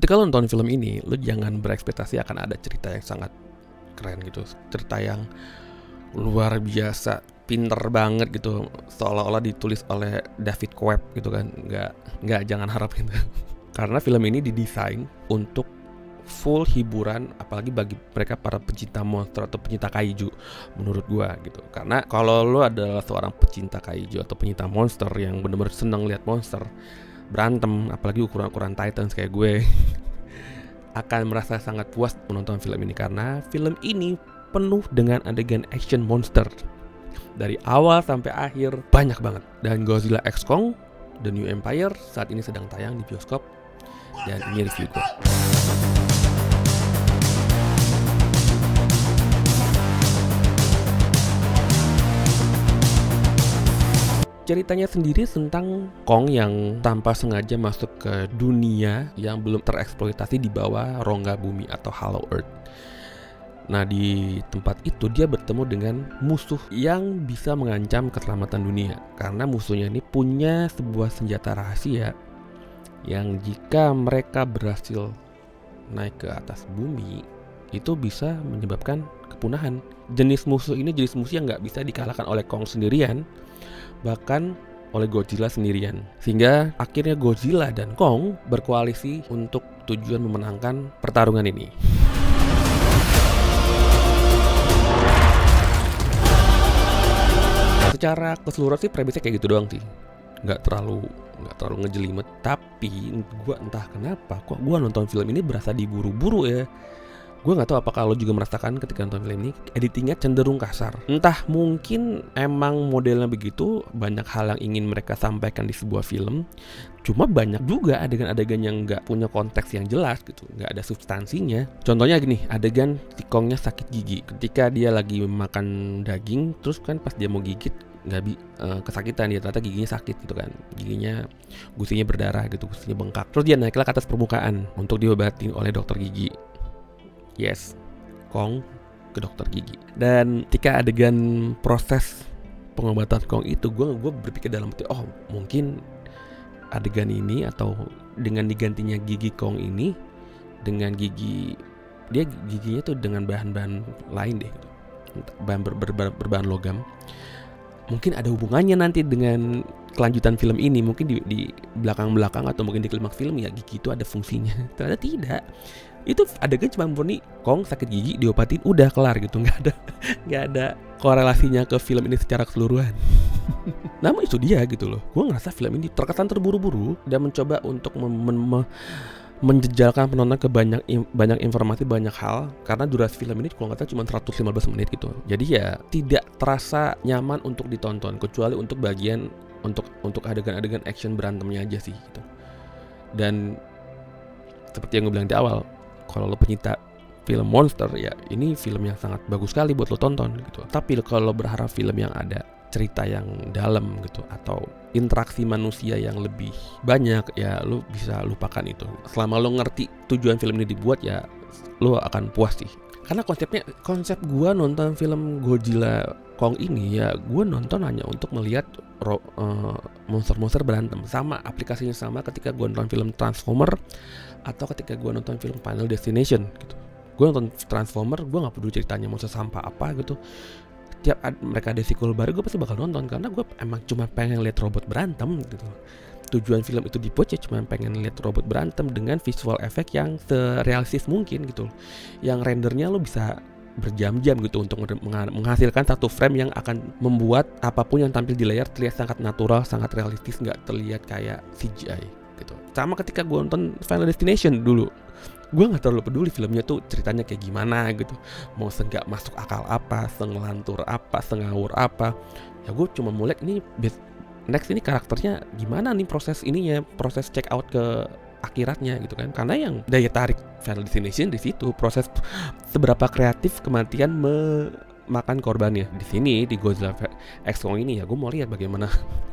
ketika lo nonton film ini, lo jangan berekspektasi akan ada cerita yang sangat keren gitu, cerita yang luar biasa, pinter banget gitu, seolah-olah ditulis oleh David Koepp gitu kan. Nggak, jangan harap gitu. Karena film ini didesain untuk full hiburan, apalagi bagi mereka para pecinta monster atau pecinta kaiju menurut gua gitu. Karena kalau lo adalah seorang pecinta kaiju atau pecinta monster yang benar-benar senang lihat monster berantem, apalagi ukuran-ukuran Titans kayak gue, akan merasa sangat puas menonton film ini karena film ini penuh dengan adegan action monster dari awal sampai akhir, banyak banget. Dan Godzilla X Kong The New Empire saat ini sedang tayang di bioskop dan ini review gue. Ceritanya sendiri tentang Kong yang tanpa sengaja masuk ke dunia yang belum tereksploitasi di bawah rongga bumi atau Hollow Earth. Nah, di tempat itu dia bertemu dengan musuh yang bisa mengancam keselamatan dunia. Karena musuhnya ini punya sebuah senjata rahasia yang jika mereka berhasil naik ke atas bumi, itu bisa menyebabkan kepunahan. Jenis musuh ini jenis musuh yang nggak bisa dikalahkan oleh Kong sendirian, bahkan oleh Godzilla sendirian. Sehingga akhirnya Godzilla dan Kong berkoalisi untuk tujuan memenangkan pertarungan ini. Secara keseluruhan sih premisnya kayak gitu doang sih, nggak terlalu ngejelimet. Tapi gue entah kenapa kok gue nonton film ini berasa diburu-buru ya. Gue nggak tahu apakah lo juga merasakan ketika nonton film ini, editingnya cenderung kasar. Entah mungkin emang modelnya begitu, banyak hal yang ingin mereka sampaikan di sebuah film. Cuma banyak juga adegan-adegan yang nggak punya konteks yang jelas gitu, nggak ada substansinya. Contohnya gini, adegan si Kongnya sakit gigi ketika dia lagi makan daging, terus kan pas dia mau gigit kesakitan, dia ternyata giginya sakit gitu kan, giginya gusinya berdarah gitu, gusinya bengkak. Terus dia naiklah ke atas permukaan untuk diobatin oleh dokter gigi. Yes, Kong ke dokter gigi. Dan ketika adegan proses pengobatan Kong itu, gue berpikir dalam hati, oh mungkin adegan ini atau dengan digantinya gigi Kong ini dengan gigi dia, giginya tuh dengan bahan-bahan lain deh gitu, bahan berbahan logam, mungkin ada hubungannya nanti dengan kelanjutan film ini. Mungkin di belakang-belakang atau mungkin di klimaks film ya gigi itu ada fungsinya. Ternyata tidak. Itu adegan cuma murni Kong sakit gigi diobatin udah kelar gitu, nggak ada korelasinya ke film ini secara keseluruhan. Namun itu dia gitu loh, gue ngerasa film ini terkesan terburu-buru dan mencoba untuk menjejalkan penonton ke banyak informasi, banyak hal, karena durasi film ini kalau nggak salah cuma 115 menit gitu. Jadi ya tidak terasa nyaman untuk ditonton, kecuali untuk bagian untuk adegan-adegan action berantemnya aja sih gitu. Dan seperti yang gue bilang di awal, kalau lo penyita film monster ya ini film yang sangat bagus sekali buat lo tonton gitu. Tapi kalau lo berharap film yang ada cerita yang dalam gitu atau interaksi manusia yang lebih banyak, ya lo bisa lupakan itu. Selama lo ngerti tujuan film ini dibuat, ya lo akan puas sih. Karena konsep gue nonton film Godzilla Kong ini ya, gue nonton hanya untuk melihat monster-monster berantem. Sama aplikasinya sama ketika gue nonton film Transformer atau ketika gue nonton film Final Destination gitu. Gue nonton Transformer, gue gak peduli ceritanya monster sampah apa gitu. Tiap mereka ada sequel baru, gue pasti bakal nonton karena gue emang cuma pengen lihat robot berantem gitu. Tujuan film itu dibuat ya cuma pengen lihat robot berantem dengan visual effect yang serealistis mungkin gitu. Yang rendernya lo bisa berjam-jam gitu untuk menghasilkan satu frame yang akan membuat apapun yang tampil di layar terlihat sangat natural, sangat realistis, gak terlihat kayak CGI gitu. Sama ketika gue nonton Final Destination dulu, gue gak terlalu peduli filmnya tuh ceritanya kayak gimana gitu, mau senggak masuk akal apa, sengelantur apa, sengawur apa. Ya gue cuma mulai ini next ini karakternya gimana nih proses check out ke akhiratnya gitu kan. Karena yang daya tarik Final Destination di situ, proses seberapa kreatif kematian makan korbannya. Di sini di Godzilla X Kong ini ya gue mau lihat bagaimana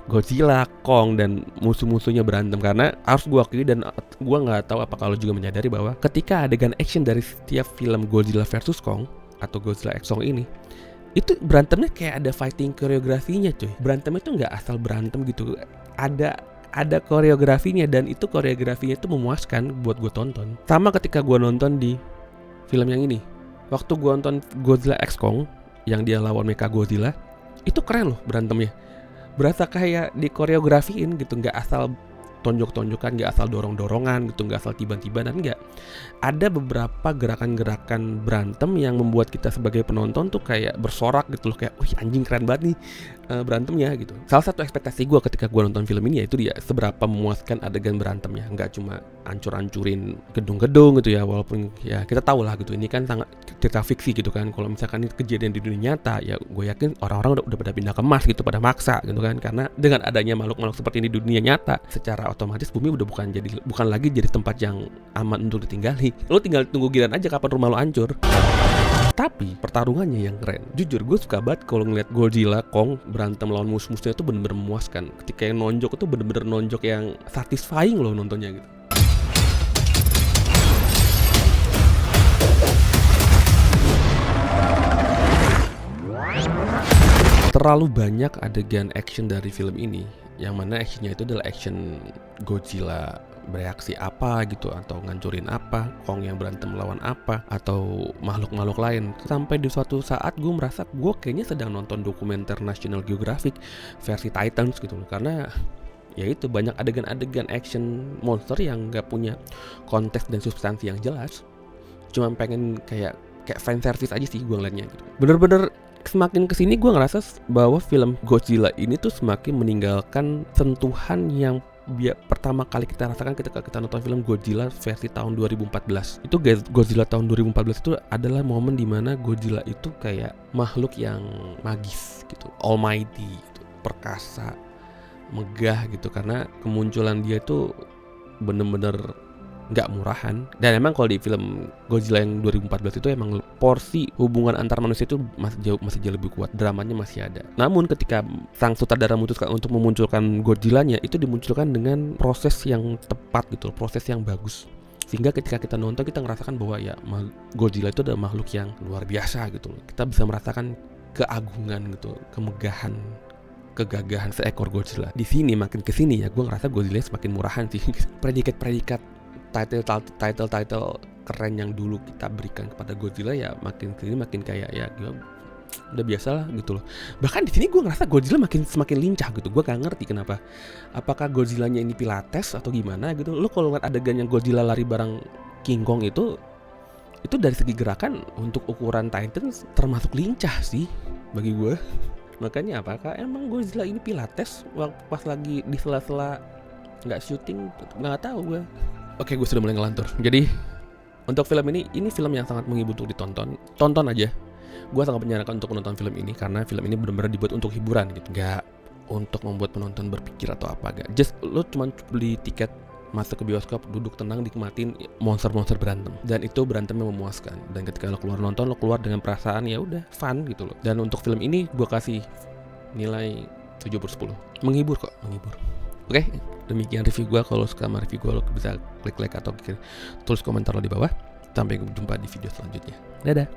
Godzilla, Kong dan musuh-musuhnya berantem. Karena harus gue akui dan gue nggak tahu apakah lo juga menyadari bahwa ketika adegan action dari setiap film Godzilla vs Kong atau Godzilla X Kong ini, itu berantemnya kayak ada fighting koreografinya cuy. Berantemnya tuh nggak asal berantem gitu, ada ada koreografinya, dan itu koreografinya itu memuaskan buat gue tonton. Sama ketika gue nonton di film yang ini, waktu gue nonton Godzilla X Kong yang dia lawan Mechagodzilla, itu keren loh berantemnya, berasa kayak dikoreografiin gitu, nggak asal tonjok-tonjokan, nggak asal dorong-dorongan gitu, nggak asal tiban-tiban, dan nggak ada beberapa gerakan-gerakan berantem yang membuat kita sebagai penonton tuh kayak bersorak gitu loh, kayak wih anjing keren banget nih berantemnya gitu. Salah satu ekspektasi gue ketika gue nonton film ini ya itu dia, seberapa memuaskan adegan berantemnya, nggak cuma ancur-ancurin gedung-gedung gitu ya, walaupun ya kita tahu lah gitu, ini kan sangat cerita fiksi gitu kan. Kalau misalkan ini kejadian di dunia nyata ya gue yakin orang-orang udah pada pindah ke Mars gitu, pada maksa gitu kan, karena dengan adanya makhluk-makhluk seperti ini di dunia nyata, secara otomatis bumi udah bukan lagi jadi tempat yang aman untuk ditinggali. Lo tinggal tunggu giliran aja kapan rumah lo hancur. Tapi pertarungannya yang keren. Jujur gue suka banget kalau ngeliat Godzilla Kong berantem lawan musuh-musuhnya itu bener-bener memuaskan. Ketika yang nonjok itu bener-bener nonjok yang satisfying loh nontonnya gitu. Terlalu banyak adegan action dari film ini, yang mana actionnya itu adalah action Godzilla bereaksi apa gitu, atau ngancurin apa, Kong yang berantem melawan apa, atau makhluk-makhluk lain. Sampai di suatu saat gue merasa gue kayaknya sedang nonton dokumenter National Geographic versi Titans gitu loh, karena ya itu banyak adegan-adegan action monster yang gak punya konteks dan substansi yang jelas, cuma pengen kayak fan service aja sih gue ngeliatnya gitu. Bener-bener semakin kesini gue ngerasa bahwa film Godzilla ini tuh semakin meninggalkan sentuhan yang pertama kali kita rasakan ketika kita nonton film Godzilla versi tahun 2014. Itu Godzilla tahun 2014 itu adalah momen dimana Godzilla itu kayak makhluk yang magis gitu, almighty gitu, perkasa, megah gitu, karena kemunculan dia itu bener-bener nggak murahan. Dan emang kalau di film Godzilla yang 2014 itu emang porsi hubungan antar manusia itu masih jauh lebih kuat, dramanya masih ada. Namun ketika sang sutradara memutuskan untuk memunculkan Godzilla-nya, itu dimunculkan dengan proses yang tepat gitu, proses yang bagus, sehingga ketika kita nonton kita ngerasakan bahwa ya Godzilla itu adalah makhluk yang luar biasa gitu. Kita bisa merasakan keagungan gitu, kemegahan, kegagahan seekor Godzilla. Di sini makin kesini ya gue ngerasa Godzilla semakin murahan sih. Predikat title keren yang dulu kita berikan kepada Godzilla ya makin kesini makin kayak ya udah biasa lah gitu loh. Bahkan di sini gue ngerasa Godzilla semakin lincah gitu. Gue gak ngerti kenapa. Apakah Godzilla-nya ini pilates atau gimana gitu. Lo kalau ngeliat adegan yang Godzilla lari bareng King Kong itu dari segi gerakan untuk ukuran Titans termasuk lincah sih bagi gue. Makanya apakah emang Godzilla ini pilates pas lagi di sela-sela nggak syuting, nggak tahu gue. Oke, gue sudah mulai ngelantur. Jadi untuk film ini film yang sangat menghibur untuk ditonton. Tonton aja. Gue sangat menyarankan untuk menonton film ini karena film ini benar-benar dibuat untuk hiburan gitu, nggak untuk membuat penonton berpikir atau apa. Gak, just lo cuma beli tiket masuk ke bioskop, duduk tenang, nikmatin monster-monster berantem, dan itu berantemnya memuaskan. Dan ketika lo keluar nonton, lo keluar dengan perasaan ya udah fun gitu loh. Dan untuk film ini gue kasih nilai 7/10. Menghibur kok, menghibur. Oke, demikian review gue. Kalau suka sama review gue, lo bisa klik like atau tulis komentar lo di bawah. Sampai jumpa di video selanjutnya. Dadah.